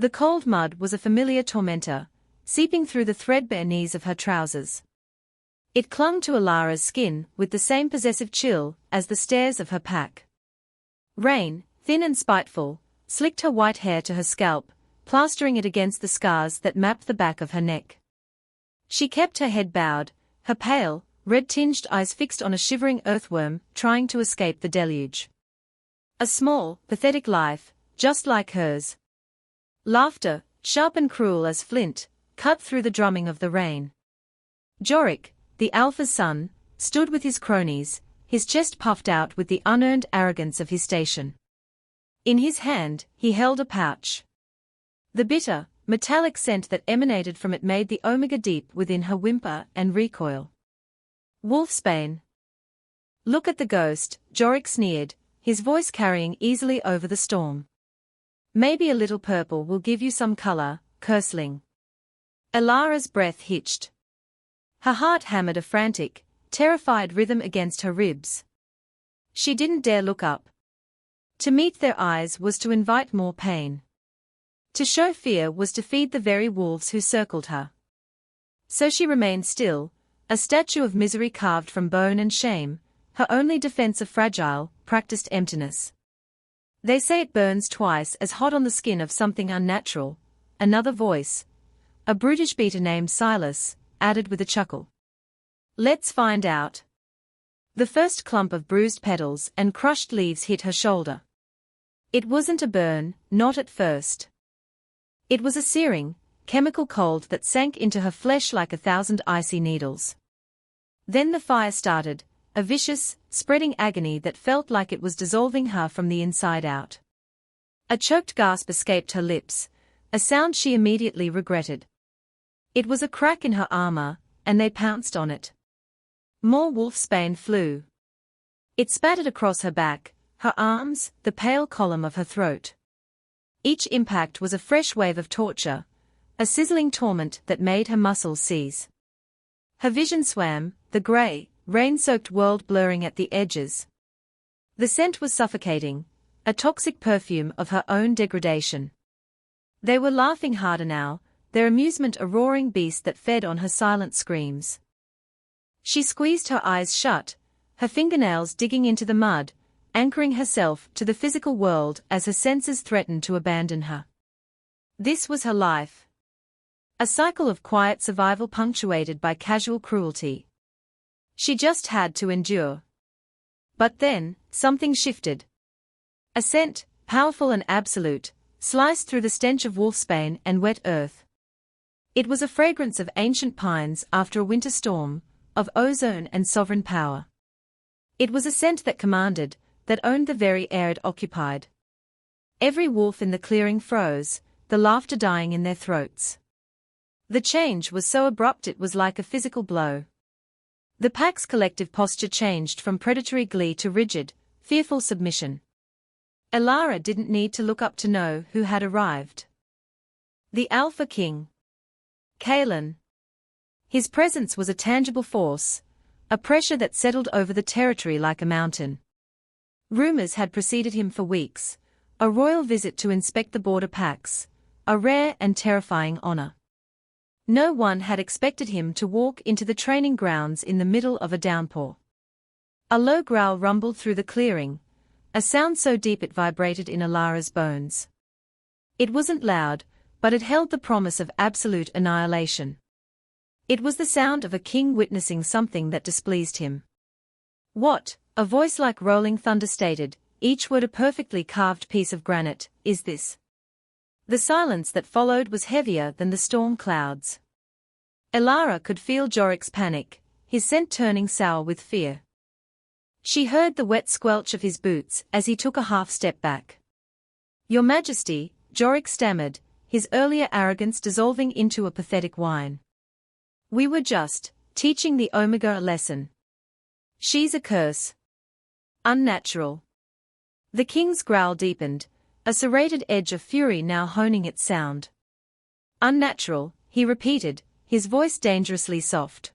The cold mud was a familiar tormentor, seeping through the threadbare knees of her trousers. It clung to Alara's skin with the same possessive chill as the stares of her pack. Rain, thin and spiteful, slicked her white hair to her scalp, plastering it against the scars that mapped the back of her neck. She kept her head bowed, her pale, red-tinged eyes fixed on a shivering earthworm trying to escape the deluge. A small, pathetic life, just like hers. Laughter, sharp and cruel as flint, cut through the drumming of the rain. Jorik, the Alpha's son, stood with his cronies, his chest puffed out with the unearned arrogance of his station. In his hand, he held a pouch. The bitter, metallic scent that emanated from it made the omega deep within her whimper and recoil. Wolfsbane. Look at the ghost, Jorik sneered, his voice carrying easily over the storm. Maybe a little purple will give you some color, curseling. Alara's breath hitched. Her heart hammered a frantic, terrified rhythm against her ribs. She didn't dare look up. To meet their eyes was to invite more pain. To show fear was to feed the very wolves who circled her. So she remained still, a statue of misery carved from bone and shame, her only defense of fragile, practiced emptiness. They say it burns twice as hot on the skin of something unnatural, another voice, a brutish beater named Silas, added with a chuckle. Let's find out. The first clump of bruised petals and crushed leaves hit her shoulder. It wasn't a burn, not at first. It was a searing, chemical cold that sank into her flesh like 1,000 icy needles. Then the fire started, a vicious, spreading agony that felt like it was dissolving her from the inside out. A choked gasp escaped her lips, a sound she immediately regretted. It was a crack in her armor, and they pounced on it. More wolfsbane flew. It spattered across her back, her arms, the pale column of her throat. Each impact was a fresh wave of torture, a sizzling torment that made her muscles seize. Her vision swam, the grey, rain-soaked world blurring at the edges. The scent was suffocating, a toxic perfume of her own degradation. They were laughing harder now, their amusement a roaring beast that fed on her silent screams. She squeezed her eyes shut, her fingernails digging into the mud, anchoring herself to the physical world as her senses threatened to abandon her. This was her life. A cycle of quiet survival punctuated by casual cruelty. She just had to endure. But then, something shifted. A scent, powerful and absolute, sliced through the stench of wolfsbane and wet earth. It was a fragrance of ancient pines after a winter storm, of ozone and sovereign power. It was a scent that commanded, that owned the very air it occupied. Every wolf in the clearing froze, the laughter dying in their throats. The change was so abrupt it was like a physical blow. The pack's collective posture changed from predatory glee to rigid, fearful submission. Alara didn't need to look up to know who had arrived. The Alpha King. Kalen. His presence was a tangible force, a pressure that settled over the territory like a mountain. Rumors had preceded him for weeks, a royal visit to inspect the border packs, a rare and terrifying honor. No one had expected him to walk into the training grounds in the middle of a downpour. A low growl rumbled through the clearing, a sound so deep it vibrated in Alara's bones. It wasn't loud, but it held the promise of absolute annihilation. It was the sound of a king witnessing something that displeased him. What, a voice like rolling thunder stated, each word a perfectly carved piece of granite, is this? The silence that followed was heavier than the storm clouds. Alara could feel Jorik's panic, his scent turning sour with fear. She heard the wet squelch of his boots as he took a half-step back. Your Majesty, Jorik stammered, his earlier arrogance dissolving into a pathetic whine. We were just teaching the Omega a lesson. She's a curse. Unnatural. The king's growl deepened, a serrated edge of fury now honing its sound. Unnatural, he repeated, his voice dangerously soft.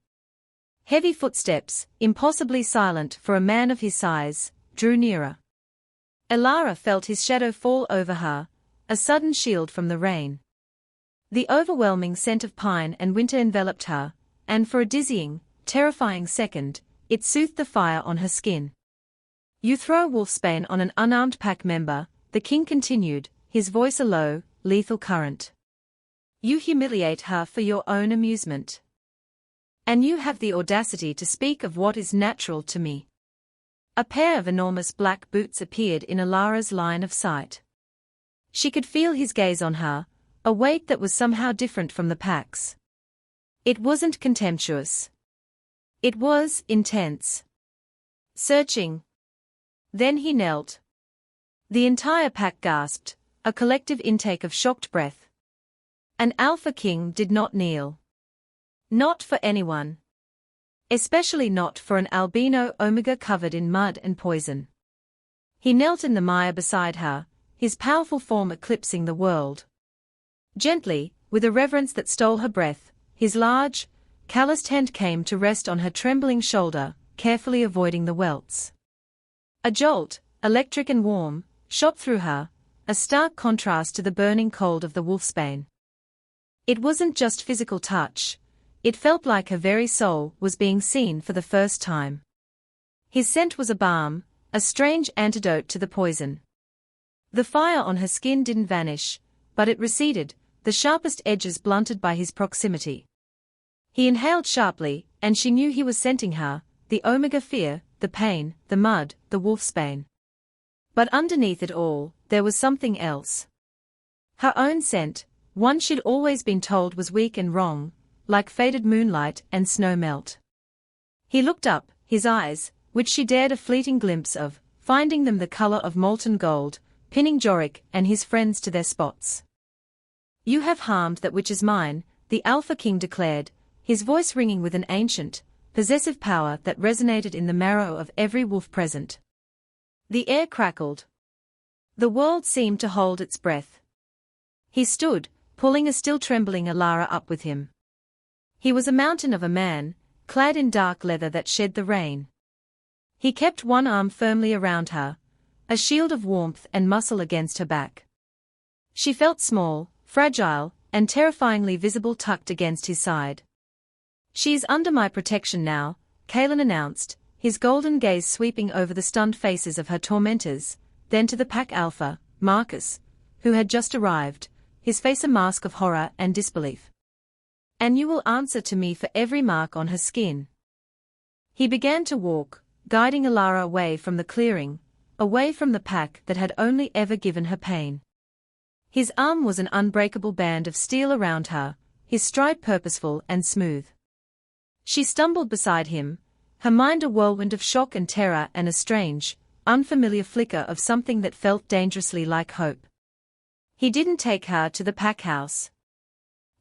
Heavy footsteps, impossibly silent for a man of his size, drew nearer. Alara felt his shadow fall over her, a sudden shield from the rain. The overwhelming scent of pine and winter enveloped her, and for a dizzying, terrifying second, it soothed the fire on her skin. You throw Wolfsbane on an unarmed pack member, the king continued, his voice a low, lethal current. You humiliate her for your own amusement. And you have the audacity to speak of what is natural to me. A pair of enormous black boots appeared in Alara's line of sight. She could feel his gaze on her, a weight that was somehow different from the pack's. It wasn't contemptuous. It was intense. Searching. Then he knelt. The entire pack gasped, a collective intake of shocked breath. An alpha king did not kneel. Not for anyone. Especially not for an albino omega covered in mud and poison. He knelt in the mire beside her, his powerful form eclipsing the world. Gently, with a reverence that stole her breath, his large, calloused hand came to rest on her trembling shoulder, carefully avoiding the welts. A jolt, electric and warm, shot through her, a stark contrast to the burning cold of the Wolfsbane. It wasn't just physical touch. It felt like her very soul was being seen for the first time. His scent was a balm, a strange antidote to the poison. The fire on her skin didn't vanish, but it receded, the sharpest edges blunted by his proximity. He inhaled sharply, and she knew he was scenting her, the omega fear, the pain, the mud, the Wolfsbane. But underneath it all, there was something else. Her own scent, one she'd always been told was weak and wrong, like faded moonlight and snow melt. He looked up, his eyes, which she dared a fleeting glimpse of, finding them the color of molten gold, pinning Jorik and his friends to their spots. You have harmed that which is mine, the Alpha King declared, his voice ringing with an ancient, possessive power that resonated in the marrow of every wolf present. The air crackled. The world seemed to hold its breath. He stood, pulling a still trembling Alara up with him. He was a mountain of a man, clad in dark leather that shed the rain. He kept one arm firmly around her, a shield of warmth and muscle against her back. She felt small, fragile, and terrifyingly visible tucked against his side. She is under my protection now, Kalen announced, his golden gaze sweeping over the stunned faces of her tormentors, then to the pack alpha, Marcus, who had just arrived, his face a mask of horror and disbelief. And you will answer to me for every mark on her skin. He began to walk, guiding Alara away from the clearing, away from the pack that had only ever given her pain. His arm was an unbreakable band of steel around her, his stride purposeful and smooth. She stumbled beside him, her mind a whirlwind of shock and terror and a strange, unfamiliar flicker of something that felt dangerously like hope. He didn't take her to the pack house.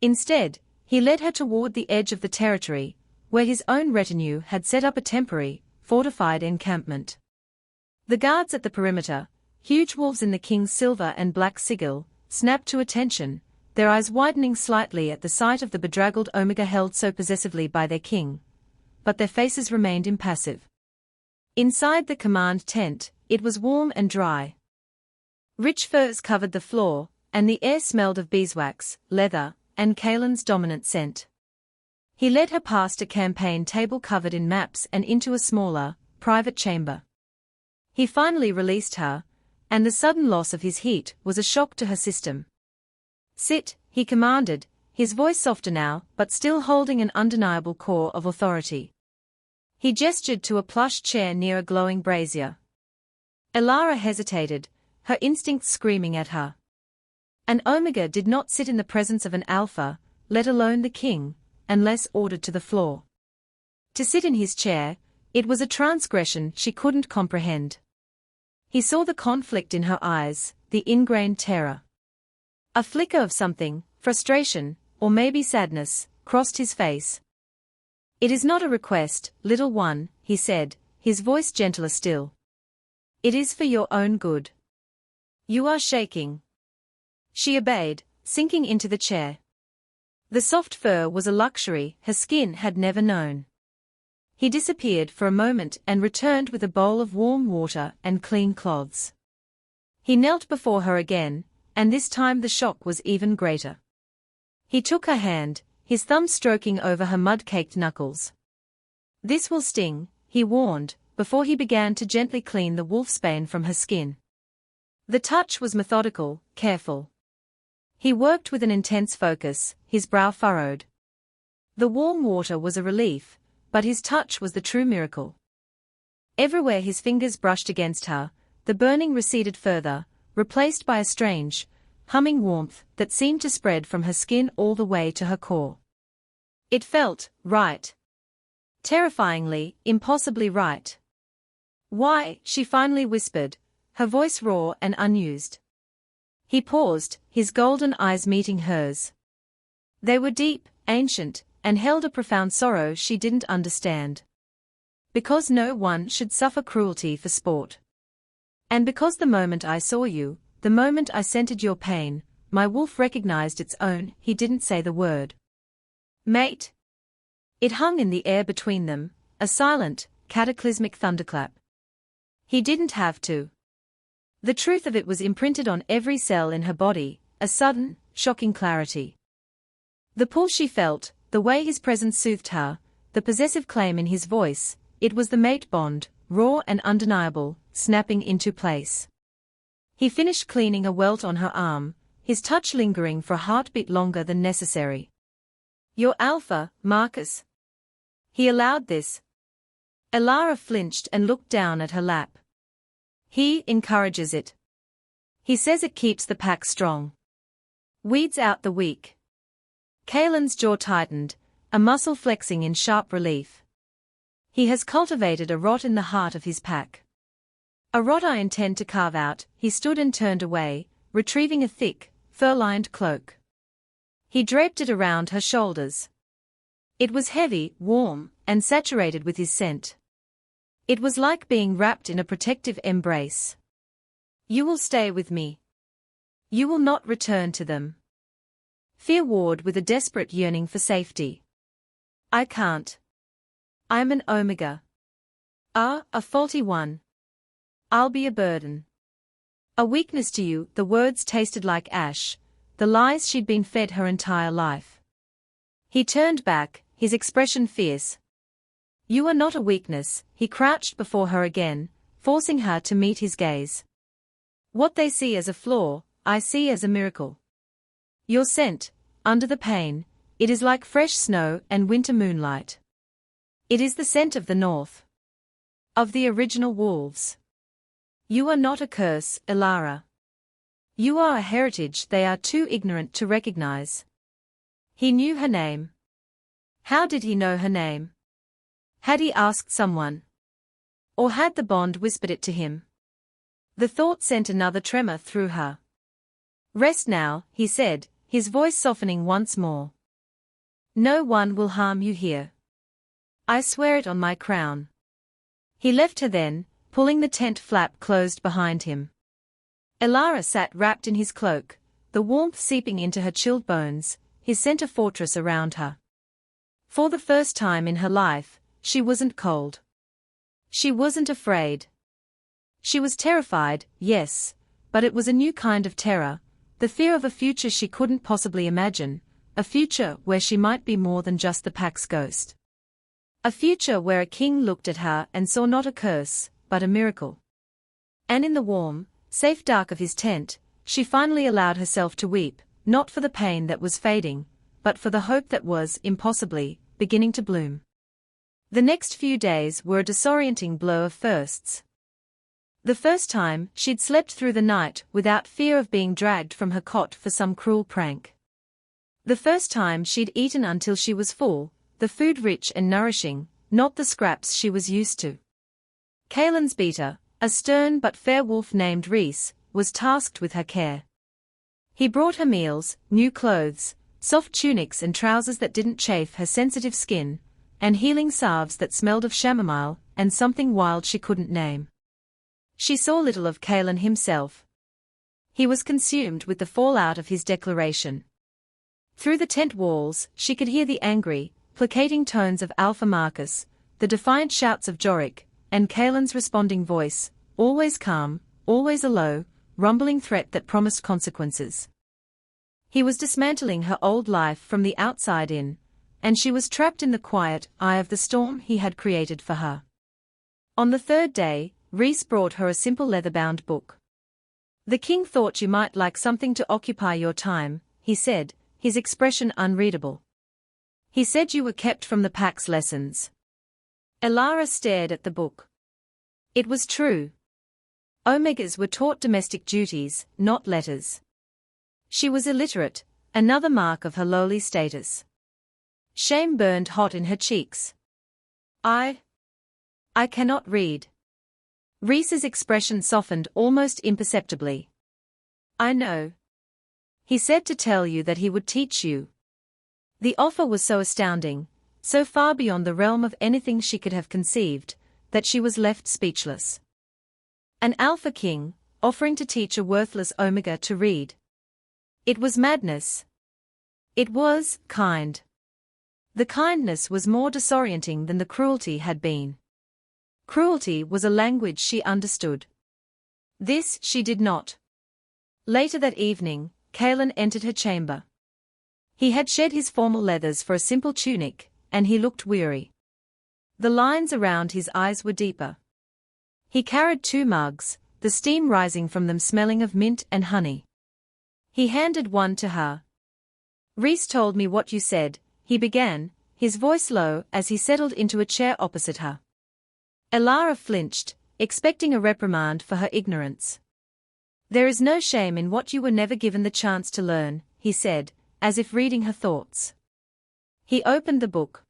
Instead, he led her toward the edge of the territory, where his own retinue had set up a temporary, fortified encampment. The guards at the perimeter, huge wolves in the king's silver and black sigil, snapped to attention, their eyes widening slightly at the sight of the bedraggled omega held so possessively by their king. But their faces remained impassive. Inside the command tent, it was warm and dry. Rich furs covered the floor, and the air smelled of beeswax, leather, and Kalen's dominant scent. He led her past a campaign table covered in maps and into a smaller, private chamber. He finally released her, and the sudden loss of his heat was a shock to her system. Sit, he commanded, his voice softer now but still holding an undeniable core of authority. He gestured to a plush chair near a glowing brazier. Alara hesitated, her instincts screaming at her. An omega did not sit in the presence of an alpha, let alone the king, unless ordered to the floor. To sit in his chair, it was a transgression she couldn't comprehend. He saw the conflict in her eyes, the ingrained terror. A flicker of something, frustration, or maybe sadness, crossed his face. It is not a request, little one, he said, his voice gentler still. It is for your own good. You are shaking. She obeyed, sinking into the chair. The soft fur was a luxury her skin had never known. He disappeared for a moment and returned with a bowl of warm water and clean cloths. He knelt before her again, and this time the shock was even greater. He took her hand, his thumb stroking over her mud-caked knuckles. "This will sting," he warned, before he began to gently clean the wolfsbane from her skin. The touch was methodical, careful. He worked with an intense focus, his brow furrowed. The warm water was a relief, but his touch was the true miracle. Everywhere his fingers brushed against her, the burning receded further, replaced by a strange, humming warmth that seemed to spread from her skin all the way to her core. It felt right. Terrifyingly, impossibly right. "Why?" she finally whispered, her voice raw and unused. He paused, his golden eyes meeting hers. They were deep, ancient, and held a profound sorrow she didn't understand. "Because no one should suffer cruelty for sport. And because the moment I saw you, the moment I scented your pain, my wolf recognized its own." He didn't say the word. "Mate." It hung in the air between them, a silent, cataclysmic thunderclap. He didn't have to. The truth of it was imprinted on every cell in her body, a sudden, shocking clarity. The pull she felt, the way his presence soothed her, the possessive claim in his voice, it was the mate bond, raw and undeniable, snapping into place. He finished cleaning a welt on her arm, his touch lingering for a heartbeat longer than necessary. "You're alpha, Marcus." He allowed this. Elara flinched and looked down at her lap. "He encourages it. He says it keeps the pack strong. Weeds out the weak." Kaelin's jaw tightened, a muscle flexing in sharp relief. "He has cultivated a rot in the heart of his pack. A rot I intend to carve out." He stood and turned away, retrieving a thick, fur-lined cloak. He draped it around her shoulders. It was heavy, warm, and saturated with his scent. It was like being wrapped in a protective embrace. "You will stay with me. You will not return to them." Fear warred with a desperate yearning for safety. "I can't. I'm an omega. A faulty one. I'll be a burden. A weakness to you." The words tasted like ash, the lies she'd been fed her entire life. He turned back, his expression fierce. "You are not a weakness." He crouched before her again, forcing her to meet his gaze. "What they see as a flaw, I see as a miracle. Your scent, under the pain, it is like fresh snow and winter moonlight. It is the scent of the north. Of the original wolves. You are not a curse, Elara. You are a heritage they are too ignorant to recognize." He knew her name. How did he know her name? Had he asked someone? Or had the bond whispered it to him? The thought sent another tremor through her. "Rest now," he said, his voice softening once more. "No one will harm you here. I swear it on my crown." He left her then, pulling the tent flap closed behind him. Elara sat wrapped in his cloak, the warmth seeping into her chilled bones, his scent a fortress around her. For the first time in her life, she wasn't cold. She wasn't afraid. She was terrified, yes, but it was a new kind of terror, the fear of a future she couldn't possibly imagine, a future where she might be more than just the pack's ghost. A future where a king looked at her and saw not a curse, but a miracle. And in the warm, safe dark of his tent, she finally allowed herself to weep, not for the pain that was fading, but for the hope that was, impossibly, beginning to bloom. The next few days were a disorienting blur of firsts. The first time, she'd slept through the night without fear of being dragged from her cot for some cruel prank. The first time she'd eaten until she was full, the food rich and nourishing, not the scraps she was used to. Kaelin's beater, a stern but fair wolf named Reese, was tasked with her care. He brought her meals, new clothes, soft tunics and trousers that didn't chafe her sensitive skin, and healing salves that smelled of chamomile and something wild she couldn't name. She saw little of Kaelin himself. He was consumed with the fallout of his declaration. Through the tent walls, she could hear the angry, placating tones of Alpha Marcus, the defiant shouts of Jorik, and Kaelin's responding voice, always calm, always a low, rumbling threat that promised consequences. He was dismantling her old life from the outside in, and she was trapped in the quiet eye of the storm he had created for her. On the third day, Rhys brought her a simple leather-bound book. "The king thought you might like something to occupy your time," he said, his expression unreadable. "He said you were kept from the pack's lessons." Elara stared at the book. It was true. Omegas were taught domestic duties, not letters. She was illiterate, another mark of her lowly status. Shame burned hot in her cheeks. I cannot read." Rhys's expression softened almost imperceptibly. "I know. He said to tell you that he would teach you." The offer was so astounding, so far beyond the realm of anything she could have conceived, that she was left speechless. An alpha king, offering to teach a worthless omega to read. It was madness. It was kind. The kindness was more disorienting than the cruelty had been. Cruelty was a language she understood. This she did not. Later that evening, Kaelin entered her chamber. He had shed his formal leathers for a simple tunic, and he looked weary. The lines around his eyes were deeper. He carried 2 mugs, the steam rising from them smelling of mint and honey. He handed one to her. "Rhys told me what you said," he began, his voice low as he settled into a chair opposite her. Elara flinched, expecting a reprimand for her ignorance. "There is no shame in what you were never given the chance to learn," he said, as if reading her thoughts. He opened the book.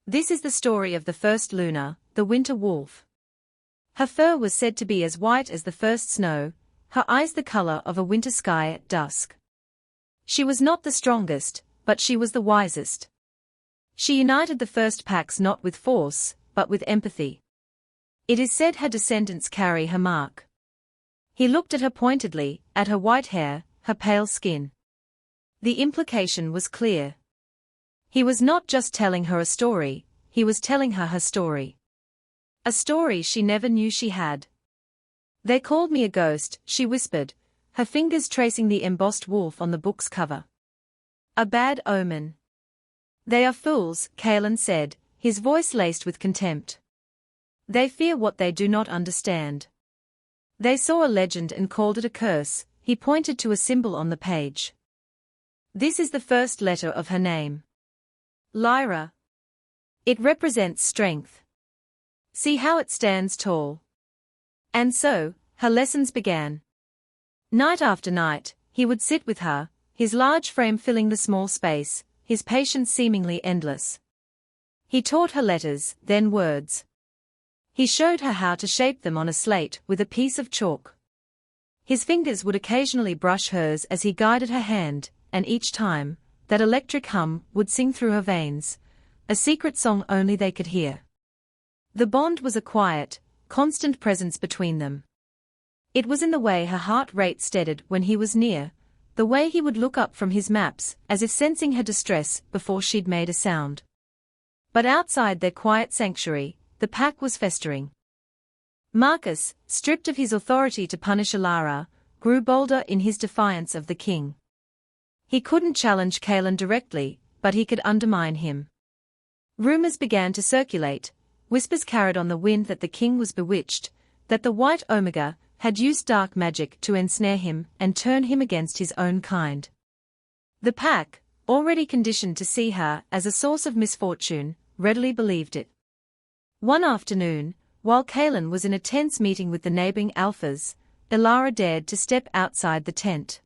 "This is the story of the first Luna, the winter wolf. Her fur was said to be as white as the first snow, her eyes the color of a winter sky at dusk. She was not the strongest, but she was the wisest. She united the first packs not with force, but with empathy. It is said her descendants carry her mark." He looked at her pointedly, at her white hair, her pale skin. The implication was clear. He was not just telling her a story, he was telling her her story. A story she never knew she had. "They called me a ghost," she whispered, her fingers tracing the embossed wolf on the book's cover. "A bad omen." "They are fools," Kaelin said, his voice laced with contempt. "They fear what they do not understand. They saw a legend and called it a curse," he pointed to a symbol on the page. "This is the first letter of her name. Lyra. It represents strength. See how it stands tall." And so, her lessons began. Night after night, he would sit with her, his large frame filling the small space, his patience seemingly endless. He taught her letters, then words. He showed her how to shape them on a slate with a piece of chalk. His fingers would occasionally brush hers as he guided her hand, and each time, that electric hum would sing through her veins, a secret song only they could hear. The bond was a quiet, constant presence between them. It was in the way her heart rate steadied when he was near, the way he would look up from his maps as if sensing her distress before she'd made a sound. But outside their quiet sanctuary, the pack was festering. Marcus, stripped of his authority to punish Elara, grew bolder in his defiance of the king. He couldn't challenge Kaelin directly, but he could undermine him. Rumors began to circulate, whispers carried on the wind that the king was bewitched, that the White Omega had used dark magic to ensnare him and turn him against his own kind. The pack, already conditioned to see her as a source of misfortune, readily believed it. One afternoon, while Kaelin was in a tense meeting with the neighboring alphas, Elara dared to step outside the tent.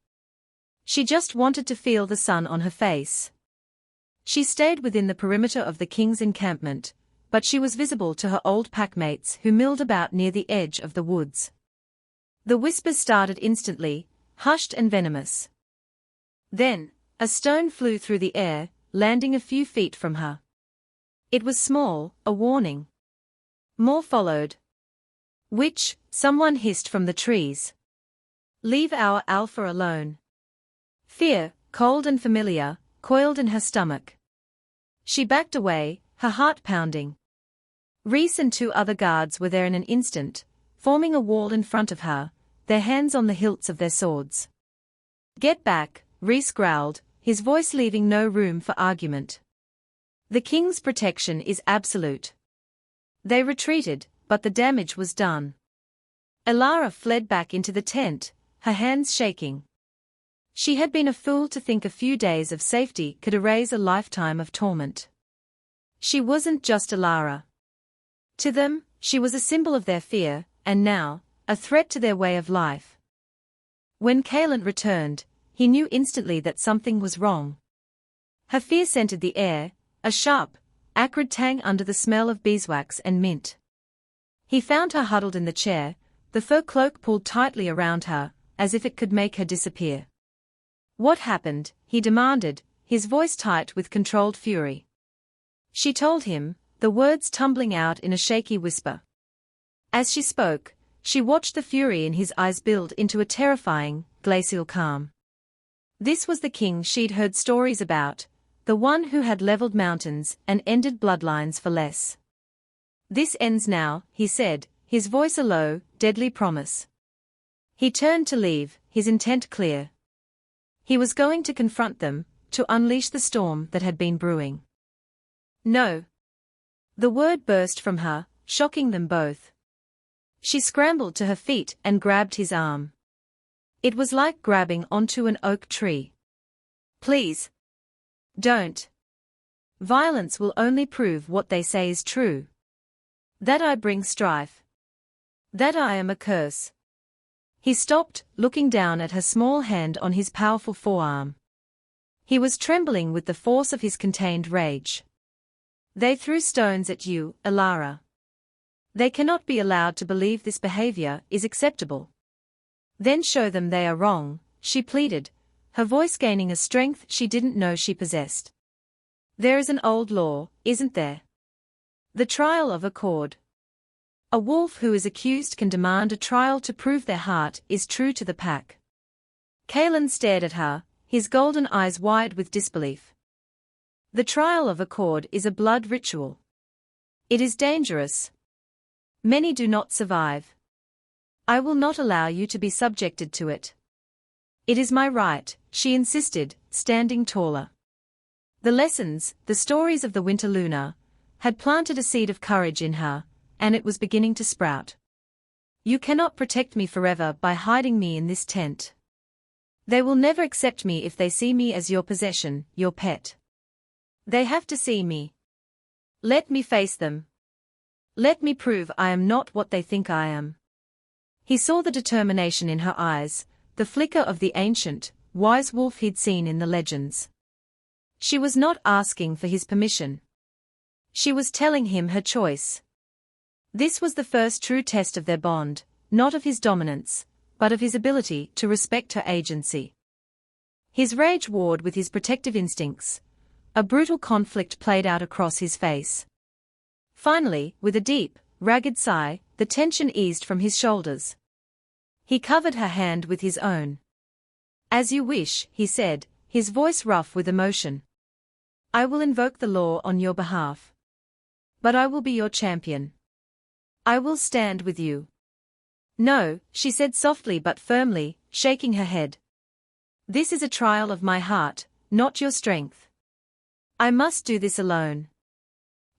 She just wanted to feel the sun on her face. She stayed within the perimeter of the king's encampment, but she was visible to her old packmates who milled about near the edge of the woods. The whispers started instantly, hushed and venomous. Then, a stone flew through the air, landing a few feet from her. It was small, a warning. More followed. "Witch," someone hissed from the trees. "Leave our alpha alone." Fear, cold and familiar, coiled in her stomach. She backed away, her heart pounding. Rhys and 2 other guards were there in an instant, forming a wall in front of her, their hands on the hilts of their swords. "Get back," Rhys growled, his voice leaving no room for argument. "The king's protection is absolute." They retreated, but the damage was done. Elara fled back into the tent, her hands shaking. She had been a fool to think a few days of safety could erase a lifetime of torment. She wasn't just Elara. To them, she was a symbol of their fear, and now, a threat to their way of life. When Kaelin returned, he knew instantly that something was wrong. Her fear scented the air, a sharp, acrid tang under the smell of beeswax and mint. He found her huddled in the chair, the fur cloak pulled tightly around her, as if it could make her disappear. "What happened?" he demanded, his voice tight with controlled fury. She told him, the words tumbling out in a shaky whisper. As she spoke, she watched the fury in his eyes build into a terrifying, glacial calm. This was the king she'd heard stories about, the one who had leveled mountains and ended bloodlines for less. "This ends now," he said, his voice a low, deadly promise. He turned to leave, his intent clear. He was going to confront them, to unleash the storm that had been brewing. "No." The word burst from her, shocking them both. She scrambled to her feet and grabbed his arm. It was like grabbing onto an oak tree. "Please. Don't. Violence will only prove what they say is true. That I bring strife. That I am a curse." He stopped, looking down at her small hand on his powerful forearm. He was trembling with the force of his contained rage. "They threw stones at you, Elara. They cannot be allowed to believe this behavior is acceptable." "Then show them they are wrong," she pleaded, her voice gaining a strength she didn't know she possessed. "There is an old law, isn't there? The trial of accord. A wolf who is accused can demand a trial to prove their heart is true to the pack." Kaelin stared at her, his golden eyes wide with disbelief. "The trial of accord is a blood ritual. It is dangerous. Many do not survive. I will not allow you to be subjected to it." "It is my right," she insisted, standing taller. The lessons, the stories of the Winter Luna, had planted a seed of courage in her, and it was beginning to sprout. "You cannot protect me forever by hiding me in this tent. They will never accept me if they see me as your possession, your pet. They have to see me. Let me face them. Let me prove I am not what they think I am." He saw the determination in her eyes, the flicker of the ancient, wise wolf he'd seen in the legends. She was not asking for his permission. She was telling him her choice. This was the first true test of their bond, not of his dominance, but of his ability to respect her agency. His rage warred with his protective instincts. A brutal conflict played out across his face. Finally, with a deep, ragged sigh, the tension eased from his shoulders. He covered her hand with his own. "As you wish," he said, his voice rough with emotion. "I will invoke the law on your behalf. But I will be your champion. I will stand with you." "No," she said softly but firmly, shaking her head. "This is a trial of my heart, not your strength. I must do this alone."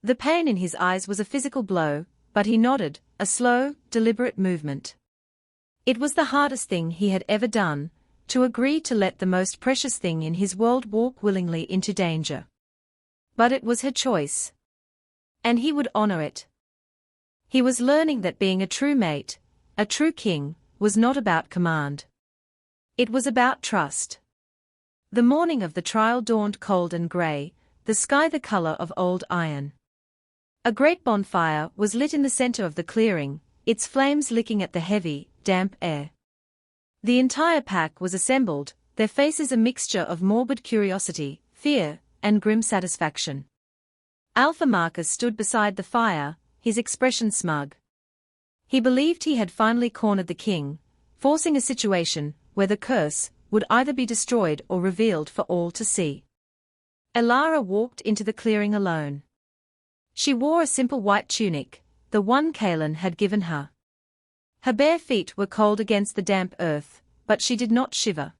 The pain in his eyes was a physical blow, but he nodded, a slow, deliberate movement. It was the hardest thing he had ever done, to agree to let the most precious thing in his world walk willingly into danger. But it was her choice. And he would honor it. He was learning that being a true mate, a true king, was not about command. It was about trust. The morning of the trial dawned cold and grey, the sky the color of old iron. A great bonfire was lit in the center of the clearing, its flames licking at the heavy, damp air. The entire pack was assembled, their faces a mixture of morbid curiosity, fear, and grim satisfaction. Alpha Marcus stood beside the fire, his expression smug. He believed he had finally cornered the king, forcing a situation where the curse would either be destroyed or revealed for all to see. Elara walked into the clearing alone. She wore a simple white tunic, the one Kaelin had given her. Her bare feet were cold against the damp earth, but she did not shiver.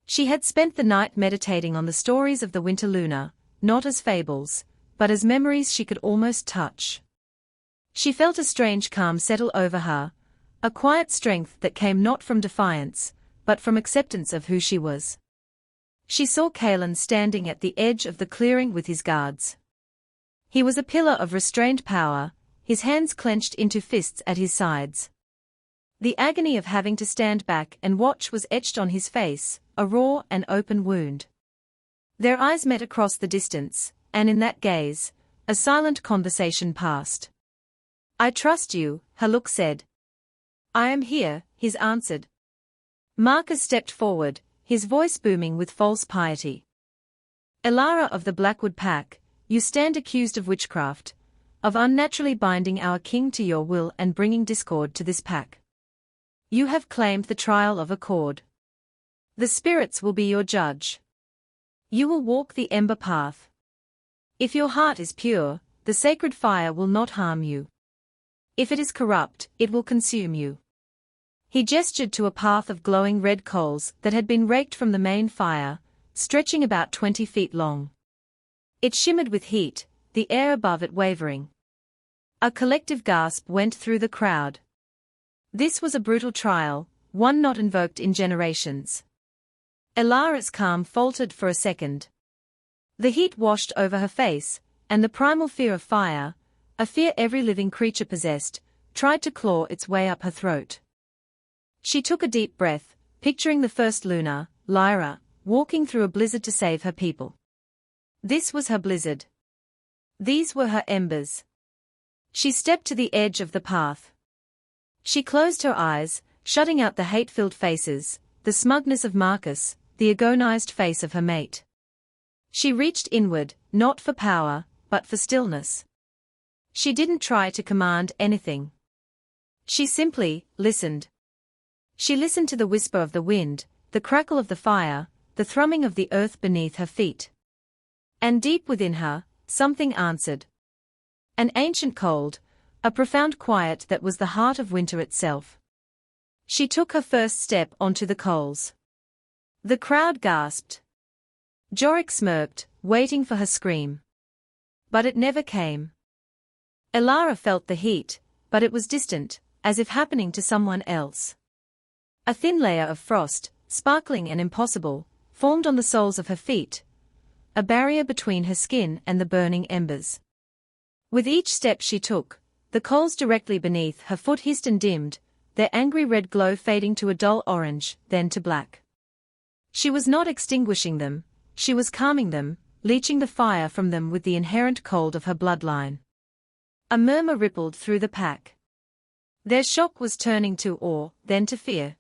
She had spent the night meditating on the stories of the winter Luna, not as fables, but as memories she could almost touch. She felt a strange calm settle over her, a quiet strength that came not from defiance, but from acceptance of who she was. She saw Kaelan standing at the edge of the clearing with his guards. He was a pillar of restrained power, his hands clenched into fists at his sides. The agony of having to stand back and watch was etched on his face, a raw and open wound. Their eyes met across the distance, and in that gaze, a silent conversation passed. "I trust you," her look said. "I am here," his answered. Marcus stepped forward, his voice booming with false piety. "Elara of the Blackwood Pack, you stand accused of witchcraft, of unnaturally binding our king to your will and bringing discord to this pack. You have claimed the trial of accord. The spirits will be your judge. You will walk the ember path. If your heart is pure, the sacred fire will not harm you. If it is corrupt, it will consume you." He gestured to a path of glowing red coals that had been raked from the main fire, stretching about 20 feet long. It shimmered with heat, the air above it wavering. A collective gasp went through the crowd. This was a brutal trial, one not invoked in generations. Elara's calm faltered for a second. The heat washed over her face, and the primal fear of fire, a fear every living creature possessed, tried to claw its way up her throat. She took a deep breath, picturing the first Luna, Lyra, walking through a blizzard to save her people. This was her blizzard. These were her embers. She stepped to the edge of the path. She closed her eyes, shutting out the hate-filled faces, the smugness of Marcus, the agonized face of her mate. She reached inward, not for power, but for stillness. She didn't try to command anything. She simply listened. She listened to the whisper of the wind, the crackle of the fire, the thrumming of the earth beneath her feet. And deep within her, something answered. An ancient cold, a profound quiet that was the heart of winter itself. She took her first step onto the coals. The crowd gasped. Jorik smirked, waiting for her scream. But it never came. Elara felt the heat, but it was distant, as if happening to someone else. A thin layer of frost, sparkling and impossible, formed on the soles of her feet, a barrier between her skin and the burning embers. With each step she took, the coals directly beneath her foot hissed and dimmed, their angry red glow fading to a dull orange, then to black. She was not extinguishing them, she was calming them, leaching the fire from them with the inherent cold of her bloodline. A murmur rippled through the pack. Their shock was turning to awe, then to fear.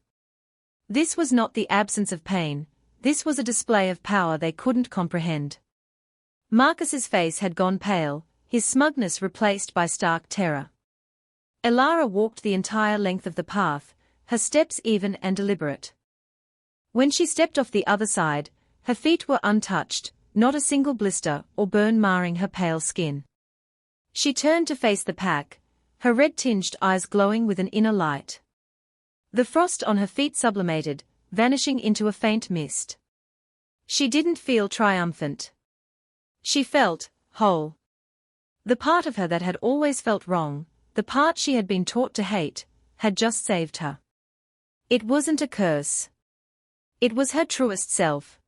This was not the absence of pain, this was a display of power they couldn't comprehend. Marcus's face had gone pale, his smugness replaced by stark terror. Elara walked the entire length of the path, her steps even and deliberate. When she stepped off the other side, her feet were untouched, not a single blister or burn marring her pale skin. She turned to face the pack, her red-tinged eyes glowing with an inner light. The frost on her feet sublimated, vanishing into a faint mist. She didn't feel triumphant. She felt whole. The part of her that had always felt wrong, the part she had been taught to hate, had just saved her. It wasn't a curse. It was her truest self.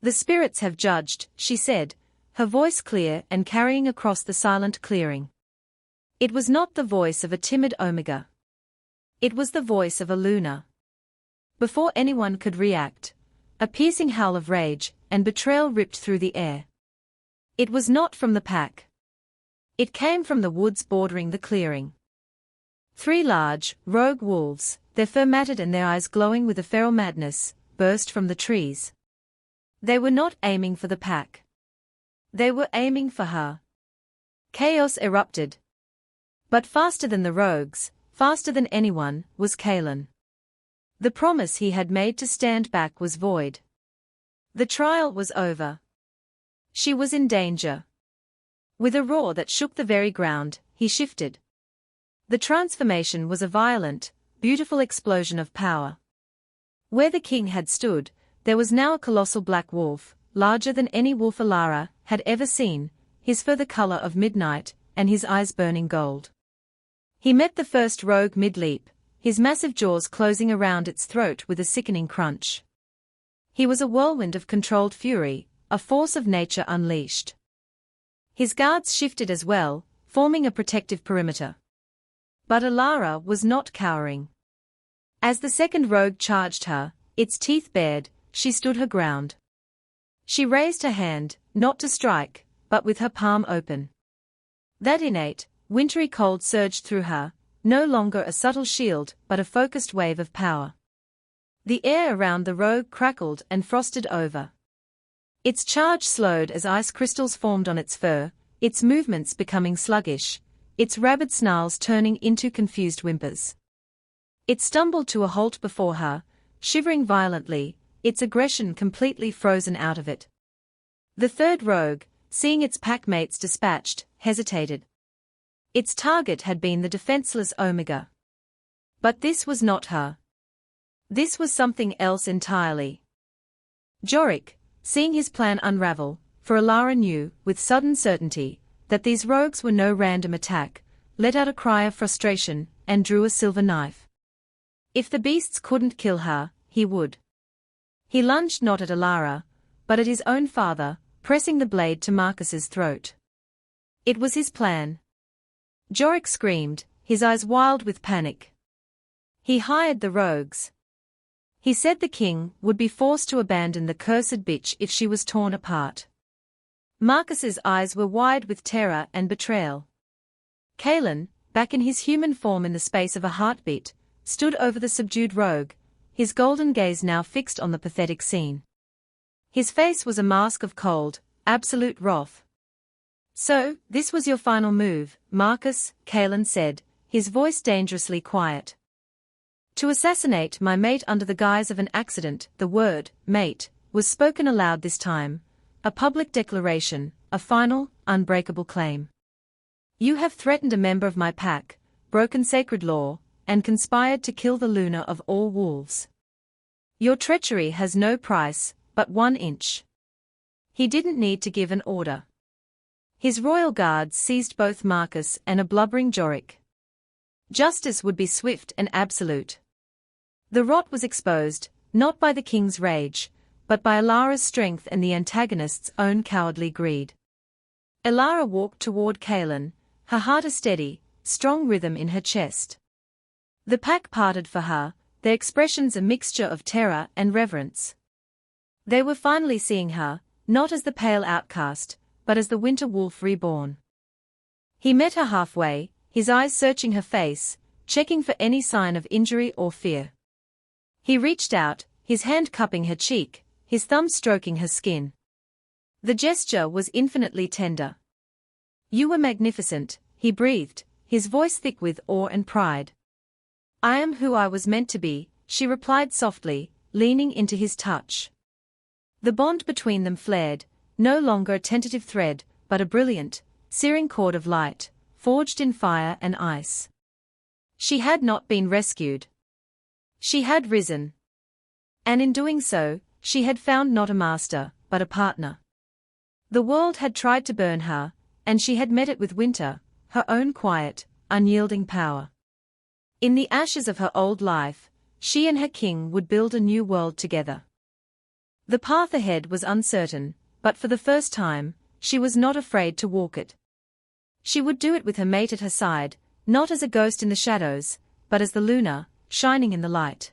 "The spirits have judged," she said, her voice clear and carrying across the silent clearing. It was not the voice of a timid Omega. It was the voice of a Luna. Before anyone could react, a piercing howl of rage and betrayal ripped through the air. It was not from the pack. It came from the woods bordering the clearing. 3 large, rogue wolves, their fur matted and their eyes glowing with a feral madness, burst from the trees. They were not aiming for the pack. They were aiming for her. Chaos erupted. But faster than the rogues, faster than anyone, was Kaelan. The promise he had made to stand back was void. The trial was over. She was in danger. With a roar that shook the very ground, he shifted. The transformation was a violent, beautiful explosion of power. Where the king had stood, there was now a colossal black wolf, larger than any wolf Alara had ever seen, his fur the color of midnight, and his eyes burning gold. He met the first rogue mid-leap, his massive jaws closing around its throat with a sickening crunch. He was a whirlwind of controlled fury, a force of nature unleashed. His guards shifted as well, forming a protective perimeter. But Alara was not cowering. As the second rogue charged her, its teeth bared, she stood her ground. She raised her hand, not to strike, but with her palm open. That innate, wintry cold surged through her, no longer a subtle shield but a focused wave of power. The air around the rogue crackled and frosted over. Its charge slowed as ice crystals formed on its fur, its movements becoming sluggish, its rabid snarls turning into confused whimpers. It stumbled to a halt before her, shivering violently, its aggression completely frozen out of it. The third rogue, seeing its pack-mates dispatched, hesitated. Its target had been the defenseless Omega. But this was not her. This was something else entirely. Jorik, seeing his plan unravel, for Alara knew, with sudden certainty, that these rogues were no random attack, let out a cry of frustration, and drew a silver knife. If the beasts couldn't kill her, he would. He lunged not at Alara, but at his own father, pressing the blade to Marcus's throat. It was his plan. Jorik screamed, his eyes wild with panic. He hired the rogues. He said the king would be forced to abandon the cursed bitch if she was torn apart. Marcus's eyes were wide with terror and betrayal. Kalen, back in his human form in the space of a heartbeat, stood over the subdued rogue, his golden gaze now fixed on the pathetic scene. His face was a mask of cold, absolute wrath. "So, this was your final move, Marcus," Kalen said, his voice dangerously quiet. "To assassinate my mate under the guise of an accident." The word, mate, was spoken aloud this time, a public declaration, a final, unbreakable claim. "You have threatened a member of my pack, broken sacred law, and conspired to kill the Luna of all wolves. Your treachery has no price, but 1 inch." He didn't need to give an order. His royal guards seized both Marcus and a blubbering Jorik. Justice would be swift and absolute. The rot was exposed, not by the king's rage, but by Alara's strength and the antagonist's own cowardly greed. Alara walked toward Kalen, her heart a steady, strong rhythm in her chest. The pack parted for her, their expressions a mixture of terror and reverence. They were finally seeing her, not as the pale outcast, but as the winter wolf reborn. He met her halfway, his eyes searching her face, checking for any sign of injury or fear. He reached out, his hand cupping her cheek, his thumb stroking her skin. The gesture was infinitely tender. "You were magnificent," he breathed, his voice thick with awe and pride. "I am who I was meant to be," she replied softly, leaning into his touch. The bond between them flared, no longer a tentative thread, but a brilliant, searing cord of light, forged in fire and ice. She had not been rescued. She had risen. And in doing so, she had found not a master, but a partner. The world had tried to burn her, and she had met it with winter, her own quiet, unyielding power. In the ashes of her old life, she and her king would build a new world together. The path ahead was uncertain, but for the first time, she was not afraid to walk it. She would do it with her mate at her side, not as a ghost in the shadows, but as the Luna, shining in the light.